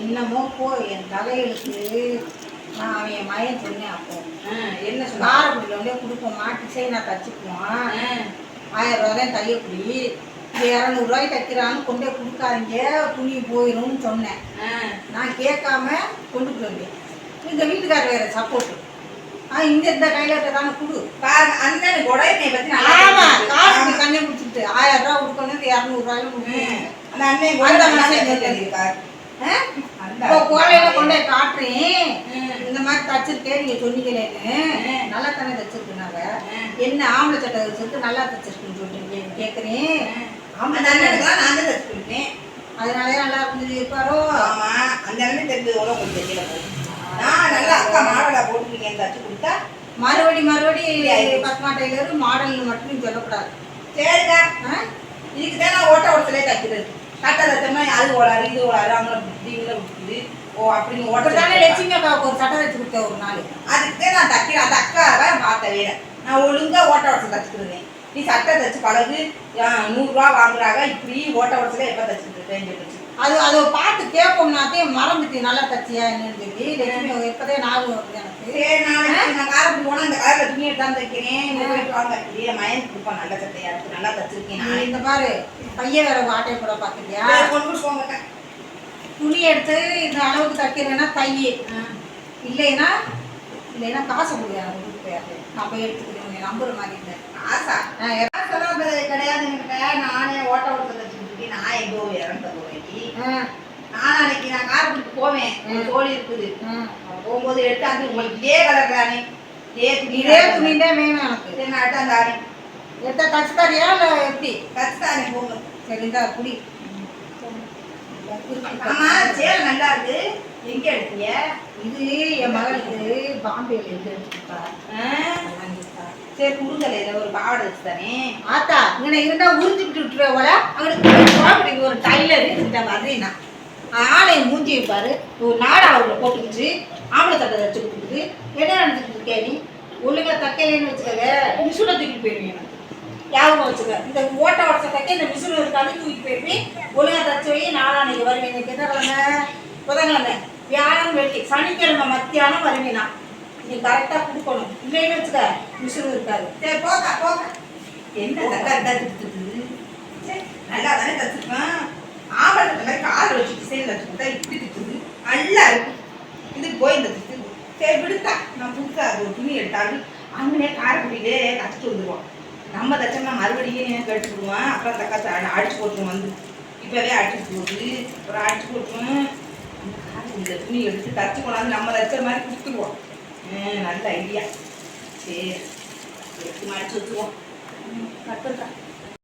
என்னமோ போ என் தலையெழுத்து. நான் அவன் என் மயன் சொன்னேன். அப்போ என்ன சொன்ன? காரைக்குடியில் வந்து கொடுப்போம்மா, டிசைனாக தச்சுக்குவோம், 1000 ரூபா தான் தையக்கூடி, 200 தைக்கிறான்னு கொண்டே கொடுக்காதீங்க, துணி போயிடும்னு சொன்னேன். நான் கேட்காம கொண்டுட்டு வந்தேன். இந்த வீட்டுக்காரர் வேறு சப்போர்ட்டு. இந்த கையில தானே கொடு அண்ணன் உடையனை பற்றி ஆமாம், காசுக்கு கண்ணை பிடிச்சிட்டு 1000 ரூபா கொடுக்கணும், 200 ரூபாயிலும் கொடுக்கணும். அந்த அண்ணன் அந்த மாதிரி கோலையில கொண்டே காட்டுறேன். இந்த மாதிரி தச்சிருக்கேன், நீங்க சொன்னீங்களேன்னு. நல்லா தானே தச்சிருக்குனாங்க. என்ன ஆம்பளை சட்டை வச்சுருக்கு நல்லா தச்சிருக்குன்னு சொல்றீங்க கேட்குறேன். அந்த அண்ணனுக்குலாம் நான் தான் தச்சு கொடுத்தேன். அதனாலே நல்லா இருந்தது இருப்பாரோ. ஆமா, அந்த அண்ணன் தெரிஞ்சது கூட கொஞ்சம் தெரியல போகும். நான் நல்லா அக்கா மாடலா போட்டுருக்கேன் தச்சு கொடுத்தா மறுபடி பத்மா டெய்லர் மாடல் மட்டும் சொல்லக்கூடாது. சரிக்கா, இதுக்கு தான் நான் ஓட்ட ஓட்டத்திலே தைக்கிறது. கட்டை தச்சோம்னா அது ஓடாது இது ஓடாது, அவங்கள இப்படிங்கள விட்டுது. ஓ அப்படின்னு ஓட்ட தானே லட்சுமி அக்காவுக்கு ஒரு சட்டை தச்சு கொடுத்தேன் ஒரு நாள். அதுக்கு தான் நான் தைக்கிறேன். அந்த அக்காவை பார்த்த வேற நான் ஒழுங்கா ஓட்ட ஓட்டத்தில் தச்சுக்கிறேன். நீ சட்டை தச்சு பழகு, 100 ரூபா வாங்குறாங்க, இப்படி ஓட்ட ஓட்டத்தில் எப்போ தச்சுட்டு இருக்கேன். அதை பார்த்து கேட்போம்னாத்தே மறந்துட்டு நல்லா தச்சியா என்னன்னு சொல்லி லட்சுமி எப்போதே ஞாபகம் வருது எனக்கு. சரி, நான் காரப்படி போனால் அந்த காரில் துணி எடுத்தாந்து தைக்கிறேன். போயிட்டு வாங்க, இல்லையா மயனுக்கு கொடுப்பேன். நல்ல சட்டையா இருக்கு, நல்லா தச்சிருக்கேன். நான் இந்த பாரு பையன் வேற ஆட்டை போட பார்த்துட்டியா? கொண்டு போங்க. துணி எடுத்து இந்த அளவுக்கு தைக்கிறேன்னா தையே, இல்லைன்னா காசை கொடுக்குறேன். கொடுத்து போயாரு நான் போய் எடுத்துக்கிறேன். நம்புற மாதிரி இல்லை. ஆசா காசெல்லாம் கிடையாது என்கிட்ட. நானே ஓட்ட ஓட்டத்தை தச்சுக்கிட்டு நான் எங்கோ இறந்த போவேன். நான் அன்னைக்கு நான் காரப்படிக்கு போவேன், தோழி இருக்குது. போகும்போது எடுத்தாந்து உங்களுக்கு இதே கலர் தானே, இதே துணி தான் வேணும் எனக்கு. சரி, நான் எடுத்தாந்து ஆனே எடுத்தா தச்சு தரியா இல்லை எப்படி? தச்சு தானே போங்க. சரி இந்த குடி. ஆமா, சேலை நல்லா இருக்கு. எங்க எடுத்தீங்க? இது என் மகளுக்கு பாம்பேல இருந்து எடுத்துக்கிட்டா. சரி கொடுங்கல, ஒரு பாவாடை வச்சு தானே. ஆத்தா இங்கே இருந்தா உறிஞ்சிக்கிட்டு விட்டுருவோல. அவனுக்கு ஒரு டைலர் இருக்கிட்ட மாதிரினா ஆளை மூஞ்சி வைப்பாரு. ஒரு நாடா அவரை போட்டுக்கிட்டு ஆம்பளை தட்டை வச்சு கொடுத்துட்டு என்ன நினைச்சிட்டு இருக்கே நீ? ஒழுங்கா தக்கையிலேன்னு வச்சுக்கவே மிஷினை தூக்கிட்டு போயிடுவேன். எனக்கு ஞாபகம் வச்சுக்க. இந்த ஓட்ட ஓட்ட தைக்க இந்த மிஷின் இருக்காது, தூக்கிட்டு போயிடுவேன். ஒழுங்கா தச்சு வை. நாளான்னைக்கு வருவேன். எனக்கு என்ன கிழமை? புதன்கிழமை, வியாழன், வெள்ளி, சனிக்கிழமை மத்தியானம் வருவேனா. நீ கரெக்டாக கொடுக்கணும். இல்லைன்னு வச்சுக்க மிஷின் இருக்காது. சரி போக்கா போக்க. என்ன தக்கா தச்சுட்டு சரி நல்லா தானே தச்சுருக்கேன். ஆம்பளை மாதிரி கால் வச்சு டிசைன் வச்சு கொடுத்தா இப்படி திட்டுது, நல்லா இருக்கு. இது போய் இந்த திட்டு. சரி விடுத்தா, நான் புதுசா ஒரு துணி எடுத்தாலும் அவங்களே காரக்குடியிலே தச்சுட்டு வந்துடுவோம். நம்ம தச்சோம்னா மறுபடியும் கழிச்சு விடுவோம். அப்புறம் தக்கா அடிச்சு போட்டுருவோம். வந்து இப்போவே அடிச்சு போட்டு ஒரு அடிச்சு போட்டுருவோம். இந்த துணி எடுத்து தச்சு கொண்டாந்து நம்ம தச்ச மாதிரி கொடுத்துருவோம். நல்ல ஐடியா. சரி எடுத்து மடிச்சு வச்சுருவோம். கட்டுறேன்.